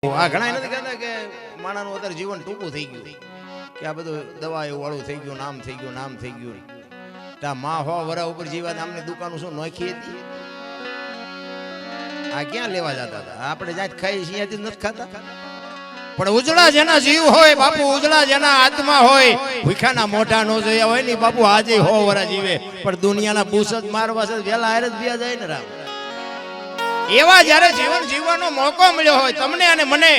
આ ઘણા નથી કહેતા કે માણાનું અત્યારે જીવન ટૂંકું થઈ ગયું કે આ બધું દવાઓ વાળું થઈ ગયું, નામ થઈ ગયું, નામ થઈ ગયું. ત્યાં માં હો વરા ઉપર જીવા નામની દુકાનો શું નોખી હતી? આ ક્યાં લેવા જતા હતા? આપણે જ્યાં ખાઈ છીએ ત્યાંથી નથી ખાતા. પણ ઉજળા જેના જીવ હોય બાપુ, ઉજળા જેના આત્મા હોય, ભૂખ્યાના મોઢા નો જોયા હોય ને બાપુ, આજે હો વરા જીવે. પણ દુનિયાના બુસ જ મારવા છે વેલા હારે જ વ્યા જાય ને રામ. એવા જ્યારે જીવન જીવવાનો મોકો મળ્યો હોય તમને અને મને,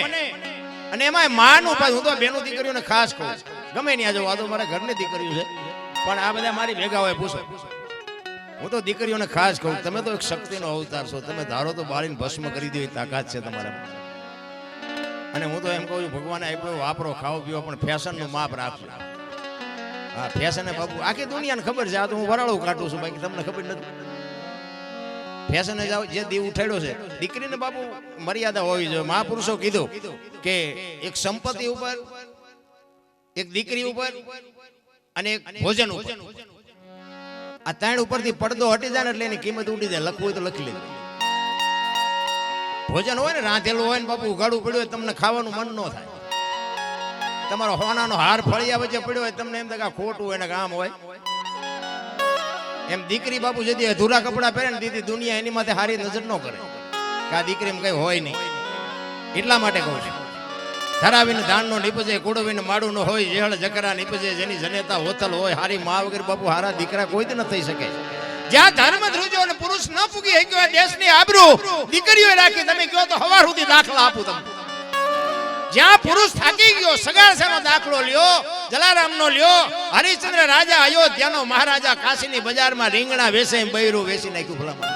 અને એમાં માનું પાછું, હું તો બેનું દીકરીઓને ખાસ કહું, ગમે ત્યાં જવું, આ તો મારા ઘરની દીકરીઓ છે પણ આ બધા મારી ભેગા હોય પૂછો. હું તો દીકરીઓને ખાસ કહું, તમે તો એક શક્તિનો અવતાર છો, તમે ધારો તો બાળીને ભસ્મ કરી દો એ તાકાત છે તમારા. અને હું તો એમ કહું છું, ભગવાને આપ્યો વાપરો, ખાઓ પીવો, પણ ફેશનનું માપ રાખજો. હા, ફેશન બાપુ આખી દુનિયાને ખબર છે. આ તો હું વરાળું કાઢું છું, બાકી તમને ખબર નથી. ફેશને જાવ જે દીવ ઉઠાડ્યો છે, દીકરીને બાપુ મર્યાદા હોવી જોઈએ. મહાપુરુષો કીધું કે એક સંપત્તિ ઉપર, એક દીકરી ઉપર અને એક ભોજન ઉપર, આ ત્રણ ઉપરથી પડદો હટી જાય ને એટલે એની કિંમત ઉડી જાય. લખવું હોય તો લખી લેજો. ભોજન હોય ને રાંધેલું હોય ને બાપુ ઉગાડવું પડ્યું હોય, તમને ખાવાનું મન ન થાય. તમારો હોનાનો હાર ફળિયા વચ્ચે પડ્યો હોય, તમને એમ થાય કે ખોટું હોય ને કામ હોય. એમ દીકરી બાપુ જતી અધૂરા કપડા પહેરે ને દીદી દુનિયા એની માથે હારી નજર ન કરે કે આ દીકરીમાં કઈ હોય નહીં. એટલા માટે કહું છું, ધરાવીને ધાનનો નીપજે, કુડવીને માડું ન હોય, જેહળ જકરા નીપજે, જેની જનેતા હોતલ હોય, હારી મા વગર બાપુ હારા દીકરા કોઈ જ ન થઈ શકે. જ્યાં ધર્મ ધ્રુજો અને પુરુષ ન પૂગી શક્યો દેશની આબરૂ દીકરીઓ રાખી. તમે કહો તો હવાર સુધી દાખલા આપું તમને. જ્યાં પુરુષ થાકી ગયો સગાસેનો દાખલો લ્યો, જલારામનો લ્યો, હરિશ્ચંદ્ર રાજા અયોધ્યાનો મહારાજા કાશીની બજારમાં રીંગણા વેસે બૈરું વેસી નાખ્યું. ભલામાં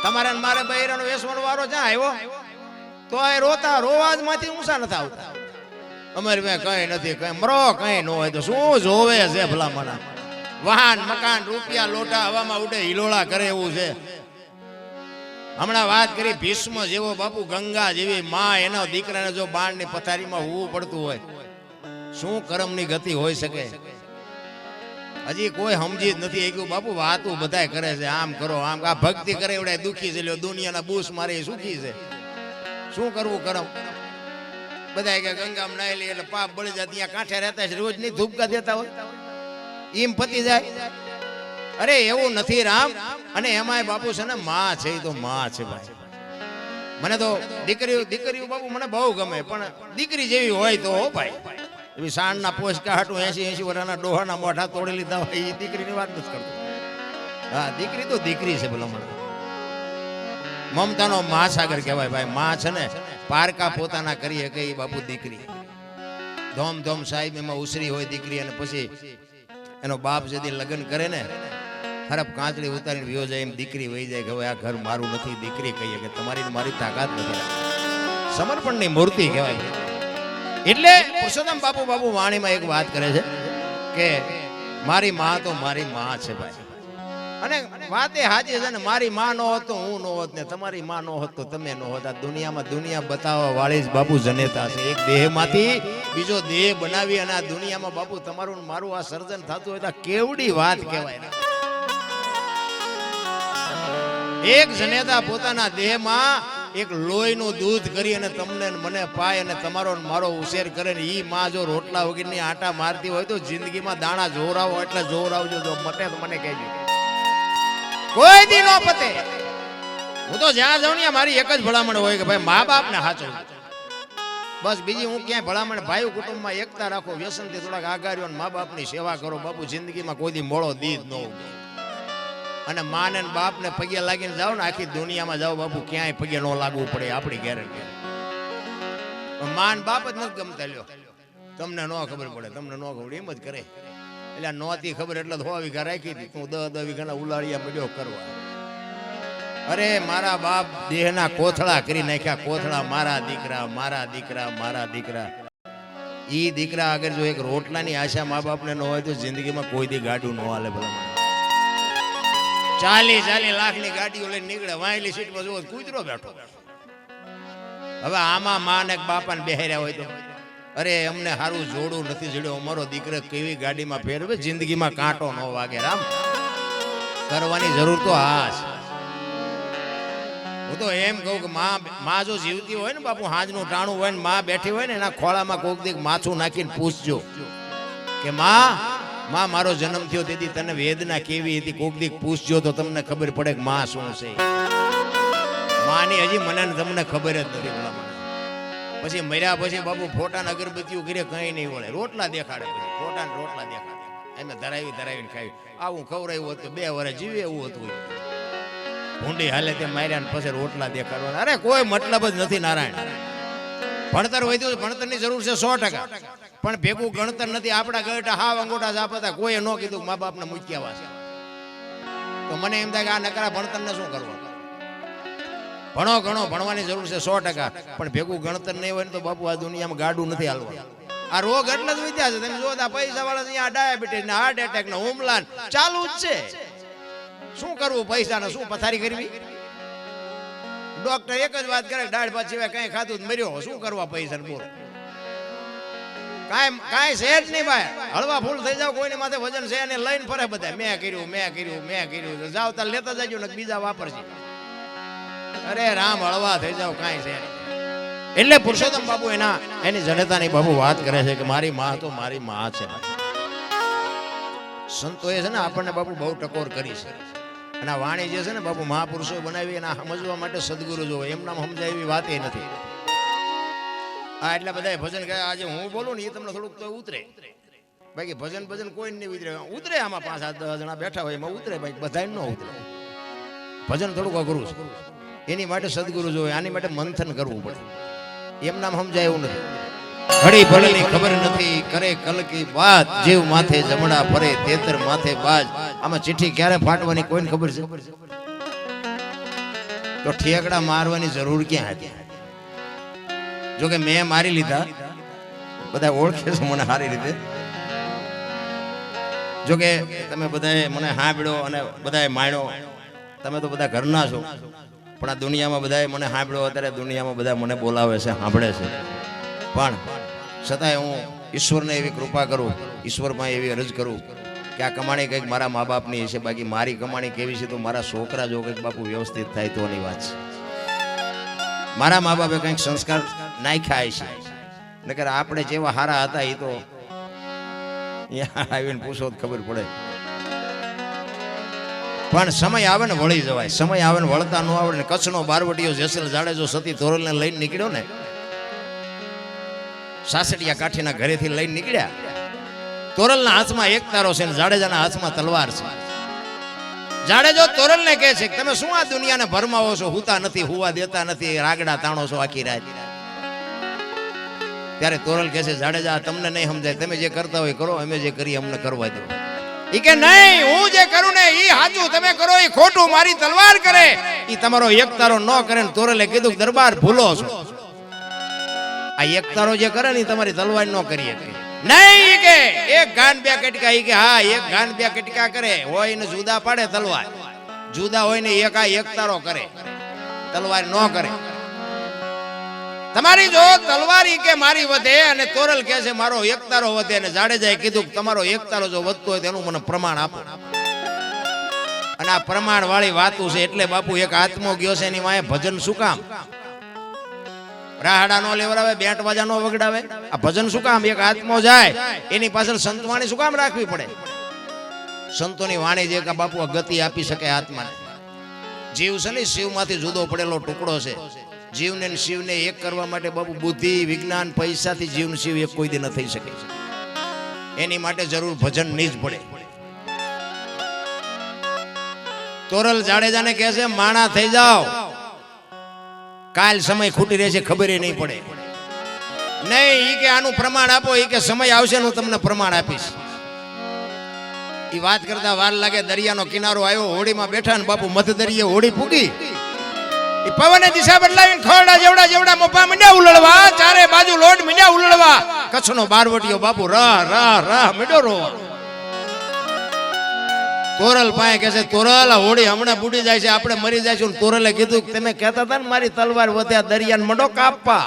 તમારે મારે બૈરાનો વેસવાનો વારો જ્યાં આવ્યો તો એ રોતા રોવાજમાંથી ઊંચા નથી આવતા. અમારી પાસે કઈ નથી, કઈ મરો કઈ ન હોય તો શું જોવે છે ભલામણા? વાહન મકાન રૂપિયા લોટા હવામાં ઉડે હિલોળા કરે એવું છે. હમણાં વાત કરી ભીષ્મ જેવો બાપુ, ગંગા જેવી માં, એના દીકરાને જો બાણની પથારીમાં હોવું પડતું હોય, શું કર્મની ગતિ હોઈ શકે? હજી કોઈ સમજી જ નથી શક્યું બાપુ. વાતું બધાય કરે છે, આમ કરો આમ, આ ભક્તિ કરે એવડે દુખી છે, દુનિયાના બૂસ મારે સુખી છે. શું કરવું કરમ? બધા કે ગંગામાં નાઈ લે એટલે પાપ બળી જાય. ત્યાં કાંઠે રહેતા છે, રોજ ની ધૂપકા દેતા હોય, એમ પતી જાય. અરે એવું નથી રામ. અને એમાંય બાપુ છે ને માં છે, તો માં છે ભાઈ. મને તો દીકરીઓ બાપુ મને બહુ ગમે, પણ દીકરી જેવી હોય તો હો ભાઈ. એવી સાંજના પોચકા હાટું 80 વર્ષના ડોહાના મોઢા તોડી લીધા હોય એ દીકરીની વાત નથી કરતો. હા, દીકરી તો દીકરી છે ભલા મને. મમતાનો મહાસાગર કહેવાય ભાઈ. માં છે ને પારકા પોતાના કરી શકે એ બાપુ દીકરી. ધોમ ધોમ સાહેબ એમાં ઉસરી હોય દીકરી. અને પછી એનો બાપ જેથી લગ્ન કરે ને, ખરાબ કાંચડી ઉતારીને વિયો જાય, એમ દીકરી વહી જાય કે હવે આ ઘર મારું નથી. દીકરી કહીએ કે તમારી મારી તાકાત નથી. સમર્પણની મૂર્તિ કહેવાય. એટલે પુરુષોત્તમ બાપુ વાણીમાં એક વાત કરે છે કે મારી માં તો મારી માં છે ભાઈ. અને વાત એ સાચી છે ને, મારી માં નો હોત તો હું નો હોત ને, તમારી માં નો હોત તો તમે નો હોત. આ દુનિયામાં દુનિયા બતાવવા વાળી જ બાપુ જનેતા છે. એક દેહમાંથી બીજો દેહ બનાવી અને આ દુનિયામાં બાપુ તમારું મારું આ સર્જન થતું હોય તો કેવડી વાત કહેવાય. એક જનેતા પોતાના દેહમાં એક લોહીનું દૂધ કરી અને તમને મને પાય અને તમારો મારો ઉછેર કરે ને, ઈ માં જો રોટલા વગરની આટા મારતી હોય તો જિંદગીમાં દાણા જોરાવો એટલે જોરાવજો. જો મતે તો મને કહેજો, કોઈ દી નો પતે. હું તો જ્યાં જાઉં ત્યાં મારી એક જ ભલામણ હોય કે ભાઈ મા બાપ ને સાચો. બસ બીજી હું ક્યાંય ભલામણ. ભાઈ કુટુંબમાં એકતા રાખો, વ્યસનથી થોડાક આગાર્યો, મા બાપની સેવા કરો બાપુ. જિંદગીમાં કોઈ દી મોળો દીધ ન ઉગે. અને માં ને બાપ ને પગે લાગીને જાઓ ને, આખી દુનિયામાં જાઓ બાપુ, ક્યાંય પગે ન લાગવું પડે આપણી ગેરંટી. માન બાપ જ નથી ગમતા. લ્યો તમને ન ખબર પડે, તમને ન ખબર એમ જ કરે. એટલે નહોતી ખબર એટલે 100 વીઘા રાખી હતી, હું 10 વીઘાના ઉલાળિયા મળ્યો કરવા. અરે મારા બાપ દેહના કોથળા કરી નાખ્યા, કોથળા. મારા દીકરા મારા દીકરા મારા દીકરા. ઈ દીકરા અગર જો એક રોટલાની આશા મા બાપને ન હોય તો જિંદગીમાં કોઈ દી ગાડું ન હાલે. ભલા 40 લાખની ગાડીઓ લઈને નીકળે, વાયલી સીટમાં જોવો કૂતરો બેઠો. હવે આમાં માં ને બાપાને બેહાર્યા હોય તો, અરે અમને સારું જોડું નથી જડ્યો, અમારો દીકરો કેવી ગાડીમાં ફેરવે, જિંદગીમાં કાંટો ન વાગે. રામ કરવાની જરૂર તો હા છે. હું તો એમ કહું કે માં જો જીવતી હોય ને બાપુ, હાજનું ટાણું હોય ને માં બેઠી હોય ને એના ખોળામાં કોક દીક માથું નાખીને પૂછજો કે માં મારો જન્મ થયો તેથી તને વેદના કેવી હતી, કોક દીક પૂછજો તો તમને ખબર પડે કે માં શું છે. માની હજી મને તમને ખબર જ નથી. પછી મર્યા પછી બાપુ ફોટા ને અગરબત્તીઓ કરે કઈ નહીં વળે, રોટલા દેખાડે, પછી ફોટા ને રોટલા દેખાડે, એમને ધરાવીને ખાવી. આવું ખવડાવ્યું હતું 2 વર્ષ જીવે એવું હતું. ભૂંડી હાલે તે માર્યા ને પછી રોટલા દેખાડવાના. અરે કોઈ મતલબ જ નથી નારાયણ. ભણતર વધ્યું, ભણતરની જરૂર છે 100%, પણ ભેગું ગણતર નથી. આપણા ગળટા હાવ અંગોઠા જાપતા, કોઈએ ન કીધું મા બાપને મૂક્યા છે. તો મને એમ થાય કે આ નકરા ભણતરને શું કરવા? ભણો ઘણો ભણવાની જરૂર છે 100%, પણ ભેગું ગણતર નહીં હોય ને તો બાપુ આ દુનિયામાં ગાડું નથી હાલવા. આ રોગ એટલે જ વિદ્યા છે. તમે જોતા પૈસા વાળા અહીંયા ડાયાબિટીસ ને હાર્ટ એટેક ને હુમલા ચાલુ જ છે. શું કરવું પૈસા ને? શું પથારી કરવી? ડોક્ટર એક જ વાત કરે, દાળ ભાત સિવાય કઈ ખાધું જ મર્યો. શું કરવા પૈસા ને? બોલો, કાંઈ છે જ નહીં ભાઈ. હળવા ફૂલ થઈ જાવ, કોઈની માથે વજન છે અને લઈને ફરે બધા મેં કર્યું. જાવ તાર લેતા જજો ને બીજા વાપરશે. અરે રામ, હળવા થઈ જાવ, કાંઈ છે. એટલે પુરુષોત્તમ બાપુ એની જનતાની બાપુ વાત કરે છે કે મારી માં તો મારી માં છે. સંતોએ છે ને આપણને બાપુ બહુ ટકોર કરી છે. અને આ વાણી જે છે ને બાપુ મહાપુરુષો બનાવી એના સમજવા માટે સદગુરુ જો એમના સમજાય એવી વાત એ નથી. આ એટલા બધા ભજન ગયા આજે હું બોલું ને એ તમને થોડુંક તો ઉતરે. બાકી ભજન કોઈ નહીં ઉતરે. આમાં 5-7-10 જણા બેઠા હોય એમાં ઉતરે, બાકી બધા ન ઉતરે. ભજન થોડુંક અઘરું છે. એની માટે સદગુરુ જોવે, આની માટે મંથન કરવું પડે. એમ નામ સમજાય એવું નથી. ઘડી ભલેની ખબર નથી કરે કલકી વાત, જીવ માથે જમણા ફરે તેતર માથે બાજ. આમાં ચિઠ્ઠી ક્યારે ફાટવાની કોઈને ખબર છે? તો ઠેકડા મારવાની જરૂર ક્યાં હતી? જોકે મેં મારી લીધા, બધા ઓળખે છે મને સારી રીતે. જોકે તમે બધાએ મને સાંભળ્યો અને બધાએ માણ્યો. તમે તો બધા ઘરના છો, પણ આ દુનિયામાં બધાએ મને સાંભળ્યો. અત્યારે દુનિયામાં બધા મને બોલાવે છે, સાંભળે છે. પણ છતાંય હું ઈશ્વરને એવી કૃપા કરું, ઈશ્વરમાં એવી અરજ કરું કે આ કમાણી કંઈક મારા મા બાપની છે. બાકી મારી કમાણી કેવી છે તો મારા છોકરા જો કંઈક બાપુ વ્યવસ્થિત થાય તોની વાત છે. મારા મા બાપે કંઈક સંસ્કાર નાખ્યા છે, નકર આપણે જેવા હારા હતા એ તો આવીને પૂછો તો ખબર પડે. પણ સમય આવે ને વળી જવાય. સમય આવે ને વળતા ન આવડે ને. કચ્છનો બારવટીયો જેસલ જાડેજો સતી તોરલને લઈને નીકળ્યો ને, સાસડિયા કાઠીના ઘરેથી લઈને નીકળ્યા. તોરલના હાથમાં એક તારો છે ને જાડેજાના હાથમાં તલવાર છે. જાડેજો તોરલને કહે છે તમે શું આ દુનિયાને ભરમાવો છો? હુતા નથી, હુવા દેતા નથી, રાગડા તાણો છો આખી રાત. ત્યારે તોરલ કહે છે જાડેજા તમને નહીં સમજાય, તમે જે કરતા હોય કરો, અમે જે કરીએ અમને કરવા દો. ઈ કે નહીં, હું જે કરું ને ઈ સાચું, તમે કરો ઈ ખોટું. મારી તલવાર કરે ઈ તમારો એક તારો ન કરે ને. તોરલે કીધું દરબાર ભૂલો છો, આ એક તારો જે કરે ને તમારી તલવાર ન કરીએ. નહીં કે એક ગાન 2 કટકા. ઈ કે હા, એક ગાન 2 કટકા કરે હોય ને જુદા પાડે તલવાર, જુદા હોય ને એક તારો કરે, તલવાર ન કરે. તમારી જો તલવારી કે મારી વધે અને તોરલ કહે છે મારો એક તારો વધે, અને જાડેજાએ કીધું તમારો એક તારો જો વધતો હોય તેનું મને પ્રમાણ આપો. અને આ પ્રમાણ વાળી વાતું છે. એટલે બાપુ એક આત્મો ગયો છે એની માએ ભજન શું કામ? રાહડા નો લેવડાવે, બેન્ટ વાજા નો વગડાવે. આ ભજન શું કામ? એક આત્મો જાય એની પાછળ સંતવાણી શું કામ રાખવી પડે? સંતોની વાણી જે કે બાપુ ગતિ આપી શકે આત્માને. જીવ છે ને શિવમાંથી જુદો પડેલો ટુકડો છે. જીવને શિવને એક કરવા માટે બાપુ બુદ્ધિ, વિજ્ઞાન, પૈસાથી જીવન શિવ એક કોઈ દી ન થઈ શકે. એની માટે જરૂર ભજન ની જ પડે. તોરલ જાડેજાને કહે છે માણા થઈ જાઓ, કાલ સમય ખૂટી રહેશે, ખબર નહીં પડે. નહીં, ઈ કે આનું પ્રમાણ આપો. ઈ કે સમય આવશે હું તમને પ્રમાણ આપીશ. ઈ વાત કરતા વાર લાગે. દરિયાનો કિનારો આવ્યો, હોડીમાં બેઠા ને બાપુ મધ દરિયે હોડી ફૂગી. ઈ પવને દિશા બદલાવીને ખોરડા જેવડા મોપા મીંડ્યા ઉલળવા, ચારે બાજુ લોટ મીંડ્યા ઉલળવા. કચ્છનો બારવટીયો બાપુ રહ મીંડો રોવા. તોરલ પાસે કહે છે તોરલ હોડી હમણાં બુડી જાય છે, આપણે મરી જઈશું. તોરલે કીધું તમે કહેતા હતા ને મારી તલવાર વધ્યા દરિયાને મંડો કાપવા,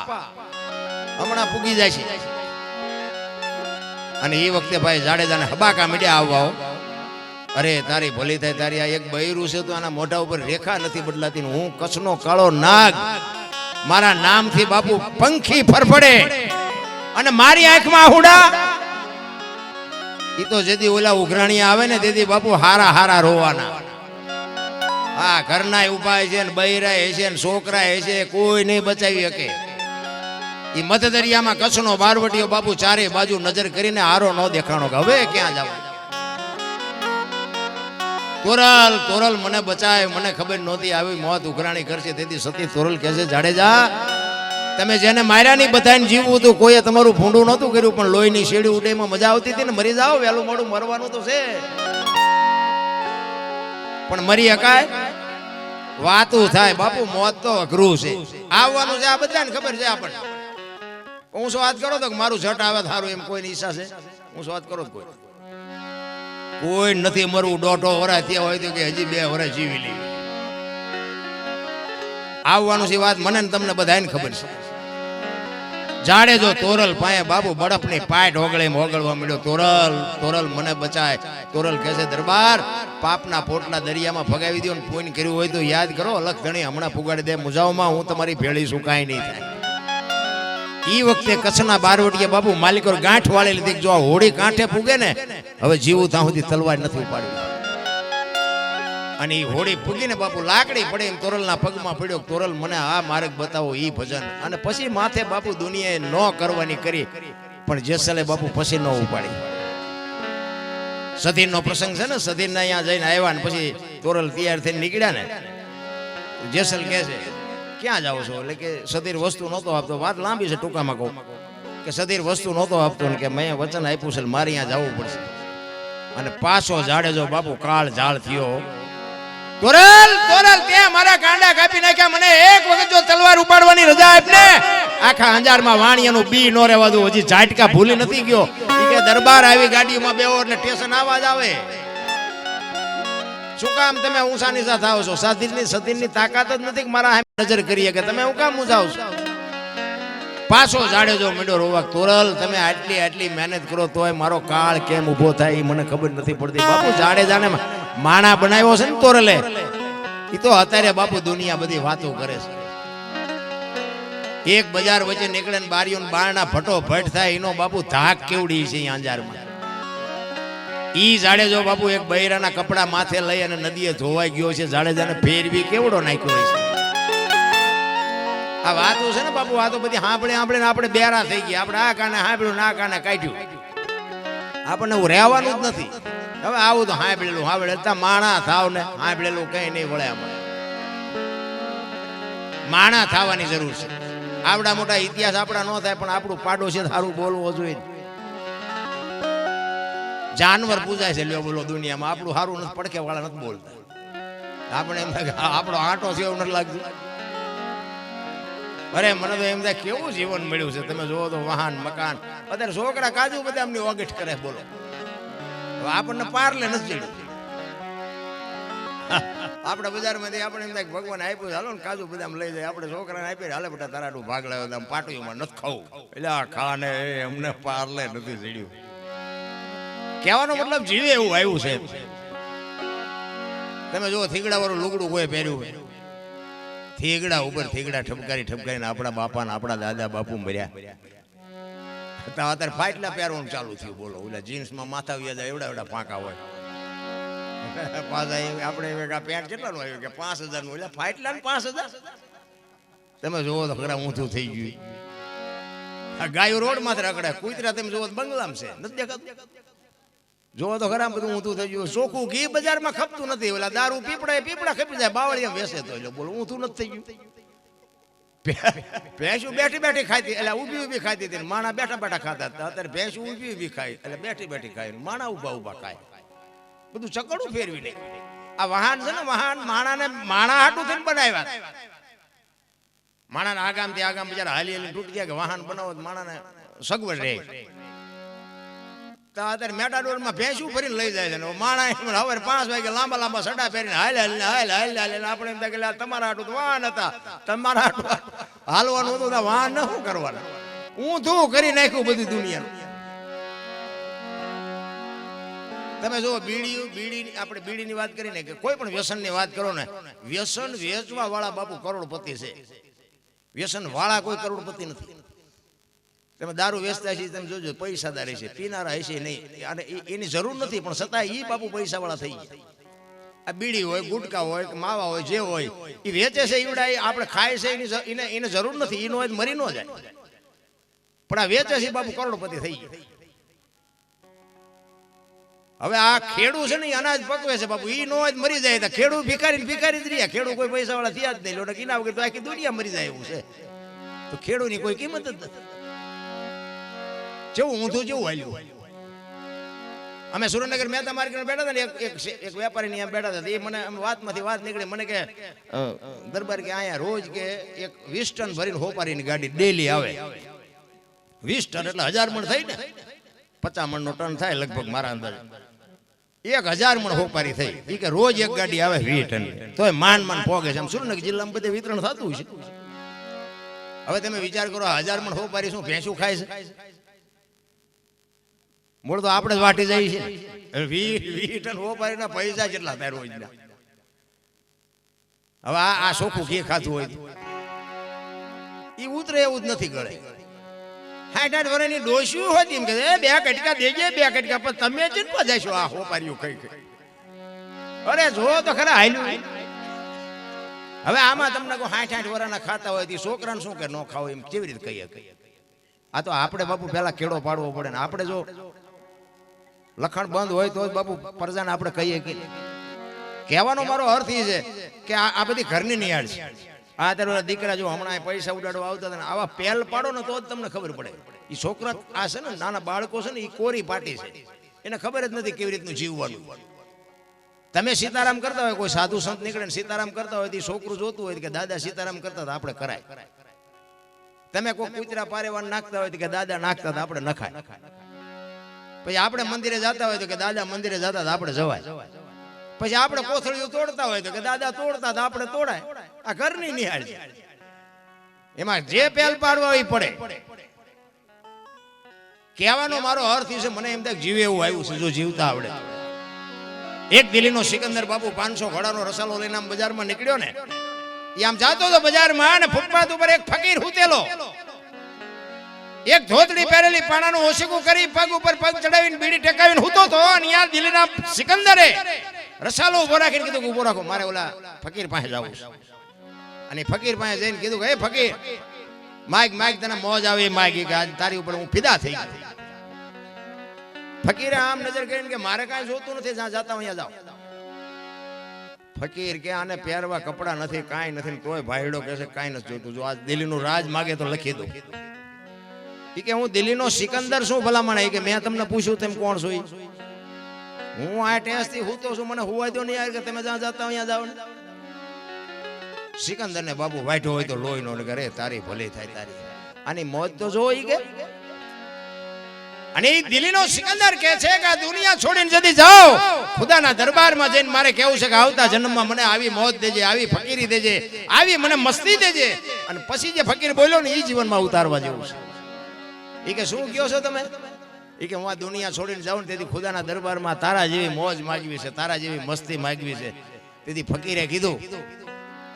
હમણાં પૂગી જાય છે. અને એ વખતે ભાઈ જાડેજાને હબાકા મીડ્યા આવવા. અરે તારી ભલી થાય, તારી આ એક બૈરું છે તો આના મોઢા ઉપર રેખા નથી બદલાતી. હું કચ્છનો કાળો નાગ, મારા નામથી બાપુ પંખી ફરફડે અને મારી આંખમાં આહુડા. ઈ તો જેદી ઓલા ઉઘરાણીયા આવે ને તેથી બાપુ હારા હારા રોવાના. હા, ઘરના ઉપાય છે ને બૈરા છે ને છોકરા છે, કોઈ નહીં બચાવી શકે. ઈ મધદરિયામાં કચ્છનો બારવટીયો બાપુ ચારે બાજુ નજર કરીને હારો ન દેખાણો કે હવે ક્યાં જાવ. તોરલ તોરલ મને બચાય, મને ખબર નહોતી આવી મોત ઉઘરાણી કરશે. તેથી સતી તોરલ કહે છે, જાડેજા તમે જેને માર્યા નહીં બધાને જીવવું હતું, કોઈએ તમારું ભૂંડું નહોતું કર્યું, પણ લોહીની શેડી ઉડે એમાં મજા આવતી હતી ને. મરી જાઓ, વહેલું મોડું મરવાનું તો છે, પણ મરી હકાય વાતું થાય. બાપુ મોત તો અઘરું છે, આવવાનું છે, આ બધાને ખબર છે આપણને. હું શું વાત કરો તો મારું ઝટ આવે સારું એમ કોઈની ઈચ્છા છે? હું શું વાત કરો કોઈ નથી મરવું. 1.5 વર્ષ થયા હોય તો કે હજી 2 વર્ષ જીવી લેવી. આવવાનું છે વાત મને ને તમને બધાને ખબર છે. જાડેજો તોરલ પાયે બાબુ બળફની પાટ ઓગળે ઓગળવા મળ્યો. તોરલ તોરલ મને બચાય. તોરલ કહે છે, દરબાર પાપના પોટલા દરિયામાં ફગાવી દો ને પૂન કર્યું હોય તો યાદ કરો. અલગ ધણી હમણાં ફુગાડી દે મુજાવમાં, હું તમારી ભેળી શું કાંઈ નહીં થાય. ઈ વખતે કચ્છના બારવટીયા બાપુ માલિકો ગાંઠ વાળી લીધી. જો આ હોડી કાંઠે પૂગે ને, હવે જીવું ત્યાં સુધી તલવાર નથી ઉપાડવી. અને ઈ હોડી પૂગીને બાપુ લાકડી પડે એમ તોરલના પગમાં પડ્યો. તોરલ મને આ માર્ગ બતાવો, ઈ ભજન. અને પછી માથે બાપુ દુનિયાએ ન કરવાની કરી, પણ જેસલે બાપુ પછી ન ઉપાડી. સધીરનો પ્રસંગ છે ને, સધીરના અહીંયા જઈને આવ્યા ને પછી તોરલ તૈયાર થઈને નીકળ્યા ને, જેસલ કહે છે, ક્યાં જાઓ છો? એટલે કે સધીર વસ્તુ નહોતો આપતો. વાત લાંબી છે, ટૂંકામાં કહું કે સધીર વસ્તુ નહોતો આપતો ને કે મેં વચન આપ્યું છે મારે અહીંયા જવું પડશે. અને પાછો જાડેજો બાપુ કાળ ઝાળ થયો. તોરલ તોરલ તે મારા કાંડા કાપી નાખ્યા. મને એક વખત જો તલવાર ઉપાડવાની રજા આપ ને, આખા અંજારમાં વાણિયાનું બી નો રહેવા દઉં. હજી ઝાટકા ભૂલી નથી ગયો. ઈ કે દરબાર આવી ગાડીમાં બેવો એટલે સ્ટેશન આવાજ આવે. શું કામ તમે ઊંચા નીચા થાવ છો? સધીરની તાકાત જ નથી કે મારા નજર કરીએ કે તમે હું કામ ઊંચાવ છો? પાછો જાડેજો મીંડો રોવા. તોરલ તમે આટલી મહેનત કરો તોય મારો કાળ કેમ ઉભો થાય એ મને ખબર નથી પડતી. બાપુ જાડેજાને માણા બનાવ્યો છે ને તોરલે, એ તો અત્યારે બાપુ દુનિયા બધી વાતો કરે છે. એક બજાર વચ્ચે નીકળે ને બારીઓ બારણા ફટો ફટ થાય, એનો બાપુ ધાક કેવડી છે અંજારમાં. ઈ જાડેજો બાપુ એક બૈરાના કપડા માથે લઈ અને નદીએ ધોવાઈ ગયો છે. જાડેજાને ફેરવી કેવડો નાખ્યો હોય છે. આ વાતો છે ને બાપુ, આ તો બધી સાંભળે આપણે બેરા થઈ ગયા. આપણે આ કાને સાંભળ્યું, ના કાને કાઢ્યું. આપણને રહેવાનું જ નથી. હવે આવું તો સાંભળેલું માણા થાવ ને, સાંભળેલું કઈ નહીં વળે. આપણે માણા થવાની જરૂર છે. આવડા મોટા ઇતિહાસ આપણા ન થાય, પણ આપણું પાડોશી સારું બોલવું જોઈએ. જાનવર પૂજાય છે લ્યો બોલો દુનિયામાં, આપણું સારું નથી, પડખે વાળા નથી બોલતા. આપણે એમ થાય આપણો આંટો છે એવું નથી લાગતું. અરે મને તો એમ થાય કેવું જીવન મળ્યું છે. તમે જોવો તો વાહન મકાન, અત્યારે છોકરા કાજુ બધા એમની ઓગેટ કરે. બોલો આપણને પારલે નથી ચડ્યું. આપણે બજારમાંથી આપણે એમ થાય ભગવાન આપ્યું હાલો ને કાજુ બદામ લઈ જાય. આપણે છોકરાને આપીએ હાલે બેટા તારાડું ભાગ લાવ્યો, પાટીઓમાં નથી ખાવું. એટલે આ ખાને અમને પારલે નથી ચડ્યું. કહેવાનો મતલબ જીવે એવું આવ્યું છે. તમે જો થીગડા વાળું લુગડું કોઈ પહેર્યું, થીગડા ઉપર થીગડા ઠપકારીને આપણા બાપા આપણા દાદા બાપુ મર્યા. અત્યારે ફાટલા પહેરવાનું ચાલુ થયું. બોલો ઓલા જીન્સમાં માથા વ્યાજા એવડા પાંકા હોય. પાછા આપણે પેન્ટ કેટલાનું આવ્યું કે 5000 નું, એટલે ફાટલા 5000. તમે જોવો તો ખરા ઊંધું થઈ ગયું. ગાયો રોડ માંથી રખડે, કૂતરા તમે જોવો બંગલામાં છે, નથી દેખાતું? જોવો તો ખરા બધું ઊંધું થઈ ગયું. ચોખ્ખું ઘી બજારમાં ખપતું નથી. ઓલા દારૂ પીપડા ખપી જાય, બાવળિયા વેસે તો એટલે બોલો ઊંધું નથી થઈ ગયું. ભેંસું બેઠી ખાતી, એટલે ઊભી ખાતી હતી. માણા બેઠા ખાતા હતા. અત્યારે ભેંસું ઊભી ખાય, એટલે બેઠી ખાય. માણા ઊભા ખાય. બધું ચકડું ફેરવી નહીં. આ વાહન છે ને, વાહન માણા હાટું થઈને બનાવ્યા. માણાને આગામથી આગામ બિચારા હાલી તૂટી ગયા કે વાહન બનાવો માણાને સગવડ રહે. અત્યારે મેટાડોરમાં ભેંસું ફરીને લઈ જાય છે. માણા હવે 5 વાગે લાંબા સડા પહેરીને હાલ આપણે એમ થાય કે તમારા હાટું તો વાહન હતા, તમારા હાટું હાલવાનું હતું, વાહન ન શું કરવાનું, ઊંધું કરી નાખ્યું બધી દુનિયાનું. તમે જો બીડી આપણે બીડીની વાત કરીને કે કોઈ પણ વ્યસનની વાત કરો ને, વ્યસન વેચવા વાળા બાપુ કરોડપતિ છે, વ્યસન વાળા કોઈ કરોડપતિ નથી. તમે દારૂ વેચતા છે તમે જોજો પૈસાદાર છે, પીનારા હશે નહીં, અને એની જરૂર નથી, પણ છતાં એ બાપુ પૈસા વાળા થઈ ગયા. આ બીડી હોય, ગુટકા હોય કે માવા હોય, જે હોય એ વેચે છે, ઈવડા આપણે ખાય છે, એને જરૂર નથી, એનો હોય મરી ન જાય, પણ આ વેચે છે બાપુ કરોડપતિ થઈ ગયા. હવે આ ખેડૂ છે ને અનાજ પકવે છે બાપુ, ઈ નો જ મરી જાય તો ખેડૂ ભિખારી જ રહ્યા. ખેડૂ કોઈ પૈસા વાળા થયા જ નહીં, લોટ કિના વગર તો આખી દુનિયા મરી જાય એવું છે. તો ખેડૂની કોઈ કિંમત જ નથી. જેવું ઊંધું જેવું હાલ્યું. અમે સુરેન્દ્રનગર મહેતા માર્કેટમાં બેઠા હતા ને, એક વેપારી ની બેઠા હતા. એ મને વાતમાંથી વાત નીકળી, મને કે દરબાર કે અહીંયા રોજ કે એક 20 ટન ભરીને હોપારીની ગાડી ડેલી આવે. 20 ટન એટલે 1000 મણ થઈ ને, 50 મણનો ટન થાય લગભગ મારા અંદાજે. 1000 મણ હોપારી થઈ. એ કે રોજ એક ગાડી આવે 20 ટન, તોય માંડ પોગે છે. આમ સુરેન્દ્રનગર જિલ્લામાં બધે વિતરણ થતું છે. હવે તમે વિચાર કરો, 1000 મણ હોપારી શું ભેંસું ખાય છે? મૂળ તો આપણે જ વાટી જાય છે. 20 ટન હોપારીના પૈસા કેટલા થાય રોજના? હવે આ ચોખ્ખું ઘી ખાતું હોય એ ઉતરે એવું જ નથી ગળે. 60 વર્ષની ડોસ્યું હતી એમ કે 2 કટકા દેજે, 2 કટકા. પણ તમે ચીનપા જશો આ હોપારીઓ કઈ કઈ? અરે જો તો ખરા હાલ્યું. હવે આમાં તમને કોઈ 60 વર્ષના ખાતા હોય તો છોકરાને શું કે ન ખાવ એમ કેવી રીતે કહીએ? આ તો આપણે બાપુ પેલા કેળો પાડવો પડે ને. આપણે જો લખાણ બંધ હોય તો જ બાપુ પ્રજાને આપણે કહીએ કે. કહેવાનો મારો અર્થ એ છે કે આ બધી ઘરની નિહાળ છે. આ તારા દીકરા જો હમણાં પૈસા ઉડાડવા આવતા હતા ને, આવા પહેલ પાડો ને તો જ તમને ખબર પડે. એ છોકરા આ છે ને, નાના બાળકો છે ને, એ કોરી પાટી છે, એને ખબર જ નથી કેવી રીતનું જીવવાનું. તમે સીતારામ કરતા હોય, કોઈ સાધુ સંત નીકળે ને સીતારામ કરતા હોય તો છોકરું જોતું હોય કે દાદા સીતારામ કરતા હતા, આપણે કરાય. તમે કોઈ કૂતરા પારેવાન નાખતા હોય કે દાદા નાખતા હતા, આપણે નખાય. પછી આપણે મંદિરે જતા હોય તો કે દાદા મંદિરે જતા હતા, આપણે જવાય. પછી આપણે કોથળીઓ તોડતા હોય તો કે દાદા તોડતા હતા, આપણે તોડાય. આ ઘરની નિહાળ છે. એમાં જે પહેલ પાડવા એ પડે. કહેવાનો મારો અર્થ છે, મને એમ થાય જીવે એવું આવ્યું છે જો જીવતા આવડે. એક દિલ્હીનો સિકંદર બાપુ 500 ઘોડાનો રસાલો લઈને આમ બજારમાં નીકળ્યો ને, એ આમ જાતો તો બજારમાં ને ફૂટપાથ ઉપર એક ફકીર હુતેલો, એક ધોતડી પહેરેલી પાણાનું ઓશીકું કરી પગ ઉપર પગ ચડાવીને બીડી ટેકાવીને હુતો તો. અને યાર દિલ્હીના સિકંદરે રસાલો ઉભો રાખીને કીધું ઉભો રાખો, મારે ઓલા ફકીર પાસે જવું છે. અને ફકીર પાસે જઈને કીધું કે હે ફકીર, માઈક તને મોજ આવે માઈક, કે આજ તારી ઉપર હું ફિદા થઈ ગયો. ફકીરે આમ નજર કરીને કે મારે કાંઈ જોતું નથી, જ્યાં જાતા અહીંયા જાઓ. ફકીર કે આને પહેરવા કપડા નથી, કાંઈ નથી, તોય ભાઈડો કહે છે કાંઈ નથી જોતું. જો આજ દિલ્હીનું રાજ માગે તો લખી દો. એ કે હું દિલ્હીનો સિકંદર શું ભલામણ? કે મેં તમને પૂછ્યું તેમ કોણ છો? હું આ ટેસ્ટથી હુતો છું, મને હુવાય દો નહીં યાર, કે તમે જ્યાં જાતા અહીંયા જાઓ. સિકંદર ને બાબુ વાઢ્યો હોય તો લોહી નો કરે, તારી ભલી થાય તારી. આની મોજ તો જો કે. અને એ દિલ્હીનો સિકંદર કહે છે કે આ દુનિયા છોડીને જદી જાઓ, ખુદાના દરબારમાં જઈને મારે કેવું છે કે આવતા જન્મમાં મને આવી મોજ દેજે, આવી ફકીરી દેજે, આવી મને મસ્તી દેજે. અને પછી જે ફકીર બોલ્યો ને એ જીવનમાં ઉતારવા જેવું છે. એ કે શું કહો છો તમે? એ કે હું આ દુનિયા છોડીને જાઉં ને તેથી ખુદાના દરબારમાં તારા જેવી મોજ માગવી છે, તારા જેવી મસ્તી માગવી છે. તેથી ફકીરે કીધું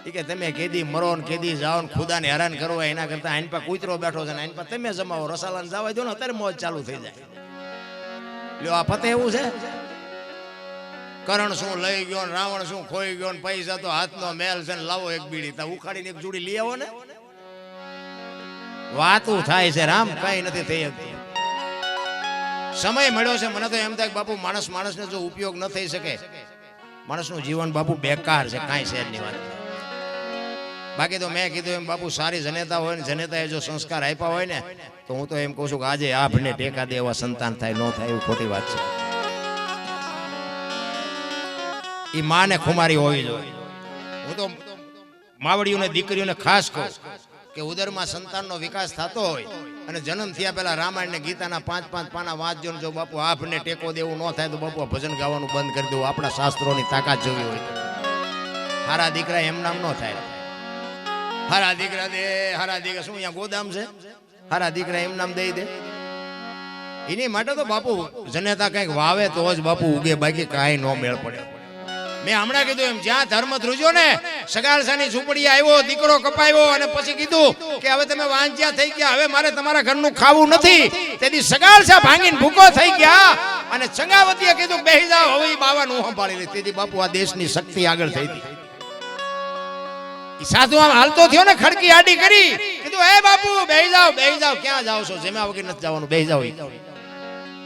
એ કે તમે કેદી મરો ને કેદી જાઓ ને ખુદાને હેરાન કરવા, એના કરતા આઈન પા કૂતરો બેઠો છે ને આઈન પા તમે જમાવો, રસાલાને જવા દો ને અત્યારે મોજ ચાલુ થઈ જાય. લ્યો આ પતે એવું છે. કરણ શું લઈ ગયો ને રાવણ શું ખોઈ ગયો ને પૈસા તો હાથનો મેલ છે ને લાવો એક બીડી, તા ઉખાડીને એક જોડી લઈ આવો ને. વાતું થાય છે રામ, કઈ નથી થઈ શકતી. સમય મળ્યો છે, મને તો એમ થાય બાપુ માણસને જો ઉપયોગ ન થઈ શકે, માણસનું જીવન બાપુ બેકાર છે, કાંઈ શહેરની વાત. બાકી તો મેં કીધું એમ બાપુ સારી જનેતા હોય ને, જનેતાએ જો સંસ્કાર આપ્યા હોય ને, તો હું તો એમ કહું છું કે આજે આપને ટેકા દે એવા સંતાન થાય, ન થાય એવું ખોટી વાત છે. એ માને ખુમારી હોવી જોઈએ. હું તો માવડીઓને દીકરીઓને ખાસ કહું કે ઉદરમાં સંતાનનો વિકાસ થતો હોય અને જન્મ થયા પહેલા રામાયણ ને ગીતાના 5-5 પાના વાંચજો ને જો બાપુ આપને ટેકો દેવું ન થાય તો બાપુ ભજન ગાવાનું બંધ કરી દેવું. આપણા શાસ્ત્રોની તાકાત જોવી હોય. હારા દીકરા એમ નામ ન થાય. હારા દીકરા દે, હારા દીકરા શું અહીંયા ગોદામ છે? હારા દીકરા એમ નામ દઈ દે. એની માટે તો બાપુ જનેતા કંઈક વાવે તો જ બાપુ ઉગે, બાકી કાંઈ નો મેળ પડે. મેં હમણાં કીધું એમ, જ્યાં ધર્મ ધ્રુજ્યો ને, સગાળસાની ઝૂંપડી આવ્યો, દીકરો કપાયો અને પછી કીધું કે હવે તમે વાંચ્યા થઈ ગયા, હવે મારે તમારા ઘરનું ખાવું નથી. તેથી સગાળસા ભાંગીને ભૂકો થઈ ગયા અને ચંગાવતીએ કીધું બેહી જાઓ, હવે ઈ બાવાનું સંભાળી લે. તેથી બાપુ આ દેશની શક્તિ આગળ થઈ હતી. સાધુ આમ હાલતો થયો ને, ખડકી આડી કરી, કીધું હે બાપુ બેહી જાઓ, બેહી જાઓ. ક્યાં જાવ છો? જેમાં વગર નથી જવાનું, બેહી જાઓ.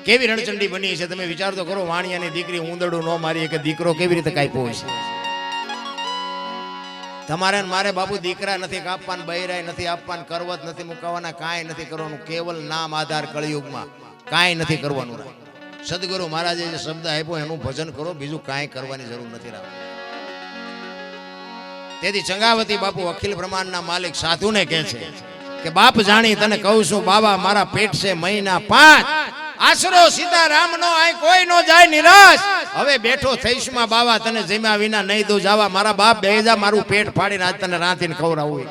કેવી રણચંડી બની છે તમે વિચાર તો કરો. વાણિયાની દીકરી ઊંદડું ન મારી કે દીકરો કેવી રીતે કાપ્યો છે. તમારે મારે બાપુ દીકરા નથી કાપવાના, બૈરાય નથી આપવાના, કરવત નથી મુકાવાના, કાંઈ નથી કરવાનું. કેવલ નામ આધાર કળિયુગમાં કાંઈ નથી કરવાનું. સદગુરુ મહારાજે જે શબ્દ આપ્યો એનું ભજન કરો, બીજું કાંઈ કરવાની જરૂર નથી. તેથી ચંગાવતી બાપુ અખિલ બ્રહ્માંડના માલિક સાધુને કહે છે કે બાપ જાણી તને કહું છું, બાબા મારા પેટ છે મહિના 5, આશરો સીતારામ નો આય કોઈ નો જાય નિરાશ. હવે બેઠો થઈશમાં બાવા, તને જમ્યા વિના નહીં દઉં જાવા. મારા બાપ બેહી જા, મારું પેટ ફાડીને આજ તને રાંધીને ખવડાવું.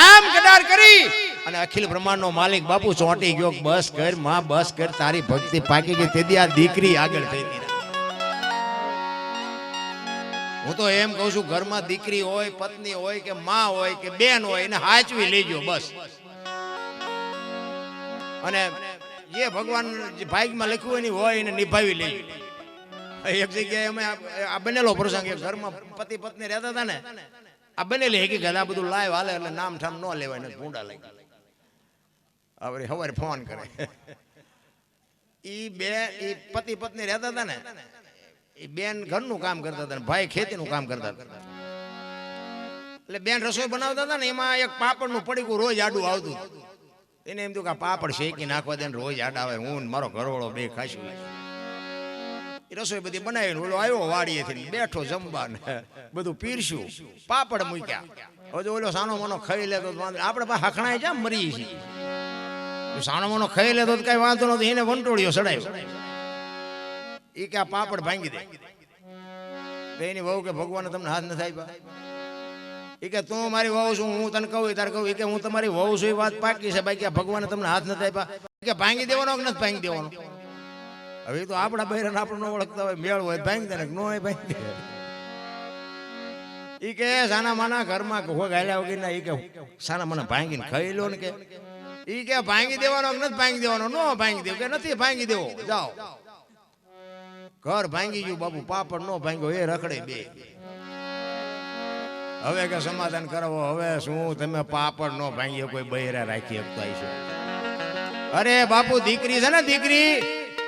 આમ કડાર કરી અને અખિલ બ્રહ્માંડ નો માલિક બાપુ ચોંટી ગયો. બસ કર માં, બસ કર, તારી ભક્તિ પાકી ગઈ. તેથી આ દીકરી આગળ થઈ ગઈ. હું તો એમ કહું છું, ઘરમાં દીકરી હોય, પત્ની હોય કે માં હોય કે બેન હોય, એને હાચવી લેજો બસ. અને જે ભગવાન ભાગ્યમાં લખ્યું હોય એને નિભાવી લેજો. એક જગ્યાએ અમે આ બનેલો પ્રસંગ, ઘરમાં પતિ પત્ની રહેતા હતા ને, આ બનેલી હકીકત. આ બધું લાઈવ હાલે એટલે નામ ઠામ ન લેવાય ને ભૂંડા લાગી. હવે સવારે ફોન કરે. ઈ પતિ પત્ની રહેતા હતા ને, એ બેન ઘરનું કામ કરતા હતા ને ભાઈ ખેતીનું કામ કરતા હતા. એટલે બેન રસોઈ બનાવતા હતા ને, એમાં એક પાપડનું પડીકું રોજ આડું આવતું. એને એમ થયું કે પાપડ શેકી નાખવા દે, રોજ આડા આવે. હું મારો ઘરવાળો બે ખાશું. રસોઈ બધી બનાવીને ઓલો આવ્યો વાડીએથી, બેઠો જમવા ને બધું પીરસ્યું, પાપડ મૂક્યા. હવે ઓલો સાનો મનો ખાઈ લેતો આપણે પાસે હખણાય જ્યાં મરી છીએ. સાનો મનો ખાઈ લેતો કઈ વાંધો નતો, એને વંટોળીઓ ચડાવ્યો. એ કે આ પાપડ ભાંગી દે. એની વહુ કે ભગવાન તમને હાથ નથી આપ્યા. એ કે તું મારી વહુ છું, હું તને કહું તારે કહું. એ કે હું તમારી વહુ છું, એ વાત પાકી છે. બાકી ભગવાને તમને હાથ નથી આપ્યા. કે ભાંગી દેવાનો કે નથી ભાંગી દેવાનો? હવે તો આપણા બહેરાને આપણે ન ઓળખતા હોય, મેળ હોય ભાંગી દે ને ન હોય ભાંગી દે. એ કે સાના માના ઘરમાં ગાલ્યા વગર ના, એ કે સાના માના ભાંગીને ખાઈ લો ને. કે એ કે ભાંગી દેવાનો કે નથી ભાંગી દેવાનો? ન ભાંગી દેવો. કે નથી ભાંગી દેવો, જાઓ. ઘર ભાંગી ગયું બાપુ, પાપડ નો ભાંગ્યો, એ રખડે બે. હવે કે સમાધાન કરાવો. હવે શું તમે પાપડ નો ભાંગ્યો કોઈ બૈરા રાખી શકતા છે? અરે બાપુ દીકરી છે ને, દીકરી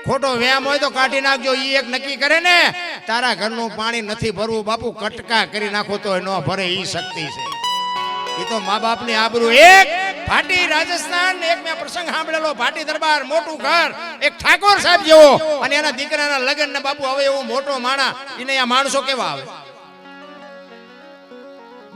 ખોટો વ્યામ હોય તો કાઢી નાખજો. ઈ એક નક્કી કરે ને, તારા ઘરનું પાણી નથી ભરવું બાપુ, કટકા કરી નાખો તો ન ભરે. ઈ શક્તિ છે. એ તો મા બાપની આબરૂ. એક ભાટી રાજસ્થાન, એક મેં પ્રસંગ સાંભળેલો, ભાટી દરબાર, મોટું ઘર, એક ઠાકોર સાહેબ જેવો, અને એના દીકરાના લગ્ન ને બાપુ. હવે એવો મોટો માણા, એને આ માણસો કેવા આવે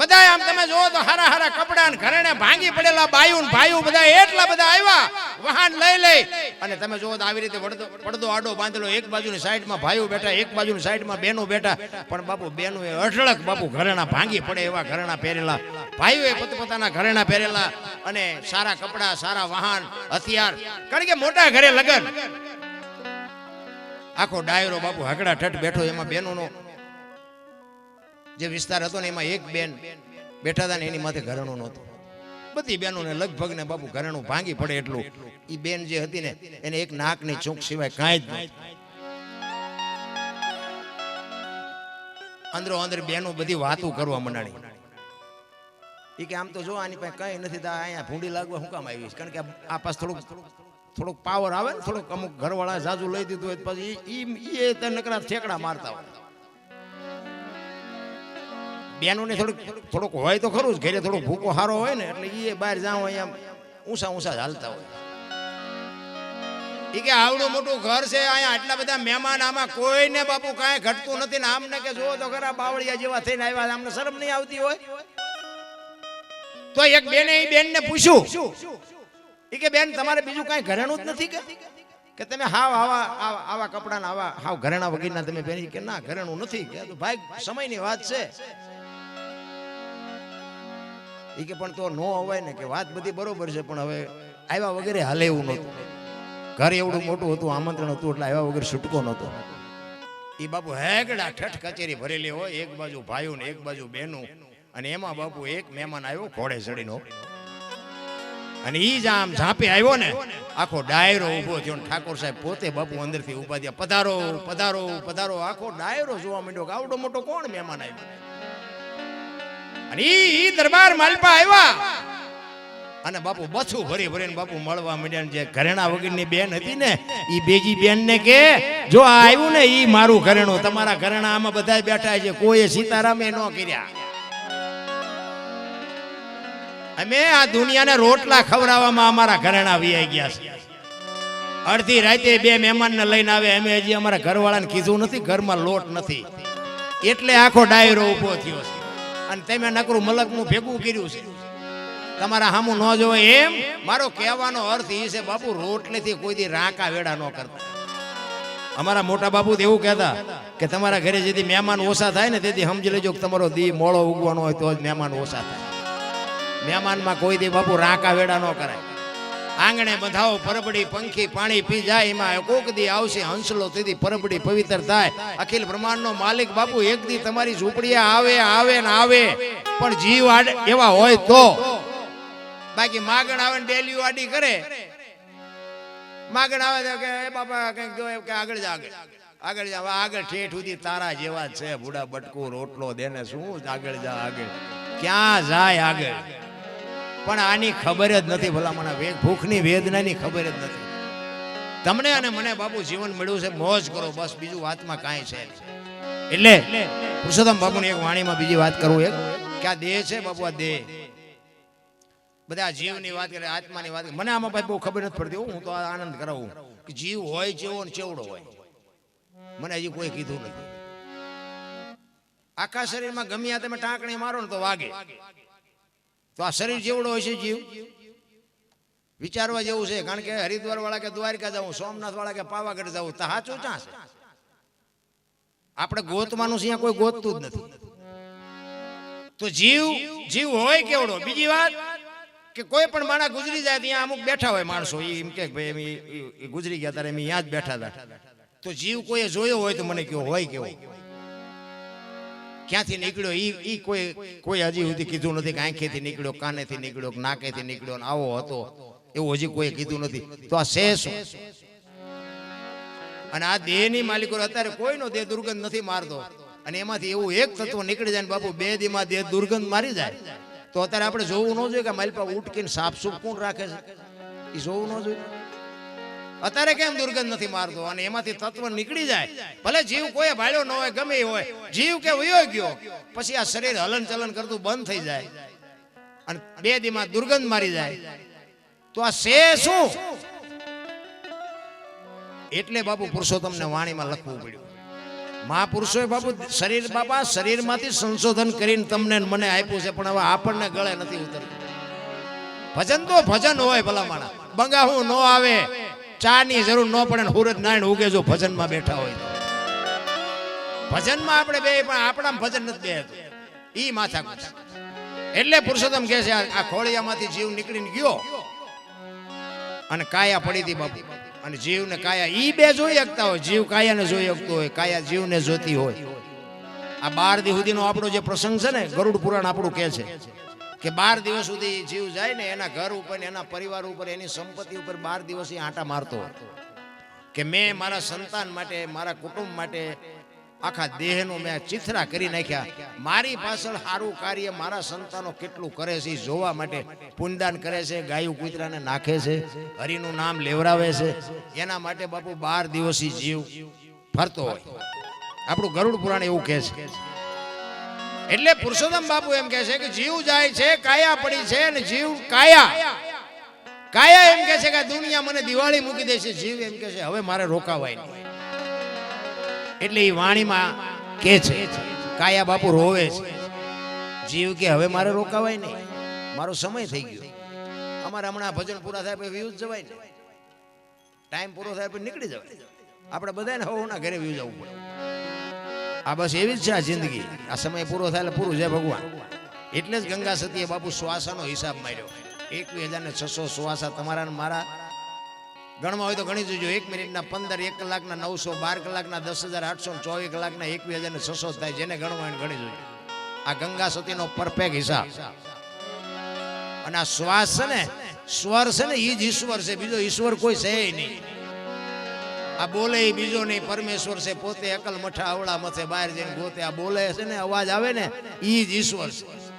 બધા. આમ તમે જોવો તો હારા હારા કપડા ને ઘરેણે ભાંગી પડેલા બાયું ભાઈઓ બધા એટલા બધા આવ્યા વાહન લઈ અને તમે જોવો તો આવી રીતે પડદો આડો બાંધેલો. એક બાજુની સાઈડમાં ભાઈઓ બેઠા, એક બાજુની સાઈડમાં બહેનો બેઠા. પણ બાપુ બહેનો એ અઢળક બાપુ ઘરેણા ભાંગી પડે એવા ઘરેણા પહેરેલા, ભાઈઓ એ પોતાના ઘરેણા પહેરેલા, અને સારા કપડા, સારા વાહન, હથિયાર. કારણ કે મોટા ઘરે લગન, આખો ડાયરો બાપુ હકડા ઠઠ બેઠો. એમાં બહેનોનો જે વિસ્તાર હતો ને, એમાં એક બેન બેઠા હતા ને, એની માથે ઘરેણું નહોતું. બધી બહેનોને લગભગ ને બાપુ ઘરેણું ભાંગી પડે એટલું. એ બેન જે હતી ને, એને એક નાકની ચૂંક સિવાય કાંઈ જ નહીં. અંદરો અંદર બેનો બધી વાતું કરવા મંડાણી. એ કે આમ તો જો આની પાસે કઈ નથી, અહીંયા ભૂંડી લાગવા હું કામ આવી? કારણ કે આ પાસ થોડુંક પાવર આવે ને, થોડુંક અમુક ઘરવાળા જાજુ લઈ દીધું હોય પછી એ નકરા ઠેકડા મારતા હોય. બેનોને થોડુંક હોય તો ખરું જ, ઘરે થોડુંક ભૂકો હારો હોય ને, એટલે એ બહાર જાઓ અહીંયા ઊંચા હાલતા હોય. એ કે આવડું મોટું ઘર છે, અહીંયા આટલા બધા મહેમાન, આમાં કોઈને બાપુ કાંઈ ઘટતું નથી ને. આમને કે જોવો તો ખરા બાવળિયા જેવા થઈને આવ્યા, આમને શરમ નહીં આવતી હોય? તો એક બેને એ બેનને પૂછ્યું, એ કે બેન તમારે બીજું કાંઈ ઘરેણું જ નથી કે તમે હાવ આવા કપડાને આવા હાવ ઘરેણા વગરના તમે પહેરી? કે ના ઘરેણું નથી. કે તો ભાઈ સમયની વાત છે. એ કે પણ તો નો હોવાય ને, કે વાત બધી બરોબર છે, પણ હવે આવ્યા વગેરે હાલે એવું નહોતું. ઘર એવડું મોટું હતું, આમંત્રણ હતું, એટલે આવ્યા વગર છૂટકો નહોતો. એ બાપુ હેગડા ઠઠ કચેરી ભરેલી હોય, એક બાજુ ભાઈઓ ને એક બાજુ બહેનું, અને એમાં બાપુ એક મહેમાન આવ્યો ઘોડે ચડીનો, અને ઈ જ આમ ઝાંપે આવ્યો ને, આખો ડાયરો ઉભો થયો. ઠાકોર સાહેબ પોતે બાપુ અંદરથી ઉભા થયા, પધારો પધારો પધારો. આખો ડાયરો જોવા માંડ્યો કે આવડો મોટો કોણ મહેમાન આવ્યો. અને ઈ દરબાર માલપા આવ્યા, અને બાપુ બથું ભરી ભરીને બાપુ મળવા માંડ્યા. જે ઘરેણા વગરની બેન હતી ને, ઈ બેજી બેન ને કે જો આ આવ્યું ને ઈ મારું ઘરેણું, તમારા ઘરેણા આમાં બધા બેઠા છે, કોઈ સીતારામે ન કર્યા. અમે આ દુનિયાને રોટલા ખવડાવવામાં અમારા ઘરેણા વીઆઈ ગયા છે. અડધી રાતે બે મહેમાનને લઈને આવે, અમે હજી અમારા ઘરવાળાને કીધું નથી, ઘરમાં લોટ નથી, એટલે આખો ડાયરો ઉભો થયો છે. અને તમે નકરું મલકનું ભેગું કર્યું છે, તમારા સામું ન જોવે એમ. મારો કહેવાનો અર્થ એ છે બાપુ, રોટલેથી કોઈ દી રાંકા વેડા ન કરતા. અમારા મોટા બાપુ એવું કહેતા કે તમારા ઘરે જેથી મહેમાન ઓછા થાય ને તેથી સમજી લેજો કે તમારો દી મોળો ઉગવાનો હોય તો જ મહેમાન ઓછા થાય. મહેમાનમાં કોઈ દી બાપુ રાંકા વેડા ન કરાય. આંગણે બંધાવો પરબડી, પંખી પાણી પી જાય, એમાં કોક દી આવશે હંસલો, તેથી પરબડી પવિત્ર થાય. અખિલ બ્રહ્માંડનો માલિક બાપુ એક દી તમારી ઝૂંપડીએ આવે આવે ને આવે, પણ જીવ એવા હોય તો. બાકી માગણ આવે ને ડેલીઓ આડી કરે, માગણ આવે કે બાપા કઈક જો કે આગળ જા, આગળ જા, આગળ ઠેઠ સુધી તારા જેવા જ છે, બુડા બટકું રોટલો દેને શું આગળ જા, આગળ ક્યાં જાય આગળ. પણ આની ખબર જ નથી, ભલા મને ભૂખની વેદનાની ખબર જ નથી. તમને અને મને બાપુ જીવન મળ્યું છે, મોજ કરો બસ, બીજું વાતમાં કાંઈ છે. એટલે પુરુષોત્તમ બાપુની એક વાણીમાં બીજી વાત કરું, એક કે આ દેહ છે બાપુ, આ દેહ બધા જીવની વાત કરે, આત્માની વાત કરે. મને આમાં ભાઈ બહુ ખબર નથી પડતી, હું તો આનંદ કરાવું કે જીવ હોય જેવો ને ચેવડો હોય, મને હજી કોઈ કીધું નથી. આખા શરીરમાં ગમ્યા તમે ટાંકણી મારો ને તો વાગે, તો આ શરીર જેવડો હોય છે જીવ, વિચારવા જેવું છે. કારણ કે હરિદ્વાર વાળા કે દ્વારકા જવું, સોમનાથ વાળા કે પાવાગઢ જવું, તો સાચું ક્યાં છે? આપણે ગોતવાનું છે, કોઈ ગોતતું જ નથી. તો જીવ હોય કેવડો. બીજી વાત કે કોઈ પણ માણસ ગુજરી જાય ત્યાં અમુક બેઠા હોય માણસો, એમ કે ભાઈ એમ ગુજરી ગયા ત્યારે એમ ત્યાં જ બેઠા હતા, તો જીવ કોઈએ જોયો હોય તો મને કયો હોય કેવો, ક્યાંથી નીકળ્યો ઈ કોઈ હજી સુધી કીધું નથી. કે આંખેથી નીકળ્યો, કાનેથી નીકળ્યો, નાકેથી નીકળ્યો, આવો હતો એવું હજી કોઈ કીધું નથી. તો આ છે શું? અને આ દેહની માલિકો અત્યારે કોઈનો દેહ દુર્ગંધ નથી મારતો, અને એમાંથી એવું એક તત્વ નીકળી જાય ને બાપુ 2 દીમાં દેહ દુર્ગંધ મારી જાય, તો અત્યારે આપણે જોવું ન જોઈએ કે માલપા ઉટકીને સાફ સૂફ કોણ રાખે છે, એ જોવું ન જોઈએ. અત્યારે કેમ દુર્ગંધ નથી મારતો? અને એમાંથી તત્વ નીકળી જાય, ભલે જીવ કોઈ ભાળ્યો ન હોય, ગમે હોય, જીવ કે વયો ગયો, પછી આ શરીર હલન ચલન કરતું બંધ થઈ જાય અને 2 દીમાં દુર્ગંધ મારી જાય, તો આ છે શું? એટલે બાપુ પુરુષોત્તમને વાણીમાં લખવું પડ્યું. મહાપુરુષોએ બાપુ શરીર, બાપા શરીરમાંથી સંશોધન કરીને તમને મને આપ્યું છે, પણ હવે આપણને ગળે નથી ઉતરતું. ભજન તો ભજન હોય ભલા માણા, બંગાહું ન આવે, ચા ની જરૂર ન પડે, સૂરજ નારાયણ ઉગે જો ભજનમાં બેઠા હોય. ભજનમાં આપણે બે, પણ આપણા ભજન નથી બે, ઈ માથા કૂટ. એટલે પુરુષોત્તમ કહે છે આ ખોળિયામાંથી જીવ નીકળીને ગયો અને કાયા પડી હતી બાપુ, અને જીવ ને કાયા ઈ બે જોઈ શકતા હોય. જીવ કાયાને જોઈ શકતો હોય, કાયા જીવને જોતી હોય. આ 12 દિવસ સુધીનો આપણો જે પ્રસંગ છે ને, ગરુડ પુરાણ આપણું કહે છે કે 12 દિવસ સુધી જીવ જાય ને એના ઘર ઉપર, એના પરિવાર ઉપર, એની સંપત્તિ ઉપર 12 દિવસ આંટા મારતો હોય કે મેં મારા સંતાન માટે, મારા કુટુંબ માટે આખા દેહનું મેં ચિથરા કરી નાખ્યા. મારી પાછળ સારું કાર્ય મારા સંતાનો કેટલું કરે છે જોવા માટે પુણ્યદાન કરે છે, ગાયું કૂતરાને નાખે છે, હરિનું નામ લેવરાવે છે, એના માટે બાપુ 12 દિવસી જીવ ફરતો હોય. આપણું ગરુડ પુરાણ એવું કહે છે. એટલે પુરુષોત્તમ બાપુ એમ કહે છે કે જીવ જાય છે, કાયા પડી છે, અને જીવ કાયા એમ કહે છે કે દુનિયા મને દિવાળી મૂકી દે છે. જીવ એમ કહે છે હવે મારે રોકાવાય નહીં. એટલે એ વાણીમાં કે છે, કાયા બાપુ રોવે છે, જીવ કે હવે મારે રોકાવાય નહીં, મારો સમય થઈ ગયો. અમારે હમણાં ભજન પૂરા થાય પછી વ્યૂઝ જવાય ને, ટાઈમ પૂરો થાય પછી નીકળી જવાય. આપણે બધાને હવના ઘરે વ્યૂઝ જવું પડે. આ બસ એવી જ છે આ જિંદગી. આ સમય પૂરો થાય એટલે પૂરું, જય ભગવાન. એટલે જ ગંગા સતીએ બાપુ શ્વાસાનો હિસાબ માર્યો. 21,600 શ્વાસા તમારા મારા ગણમાં હોય તો ગણી જોજો 1 મિનિટના 15, 1 કલાકના 900, 12 કલાકના 10,800, 24 કલાકના 21,600 થાય. જેને ગણવા એને ગણી જોજો. આ ગંગા સતીનો પરફેક્ટ હિસાબ. અને આ શ્વાસ છે ને, સ્વર છે ને, એ જ ઈશ્વર છે. બીજો ઈશ્વર કોઈ છે નહીં. આ બોલે એ બીજો નહીં, પરમેશ્વર છે પોતે. અકલ મઠા અવળા મથે બહાર જઈને ગોતે. આ બોલે છે ને, અવાજ આવે ને, એ જ ઈશ્વર છે.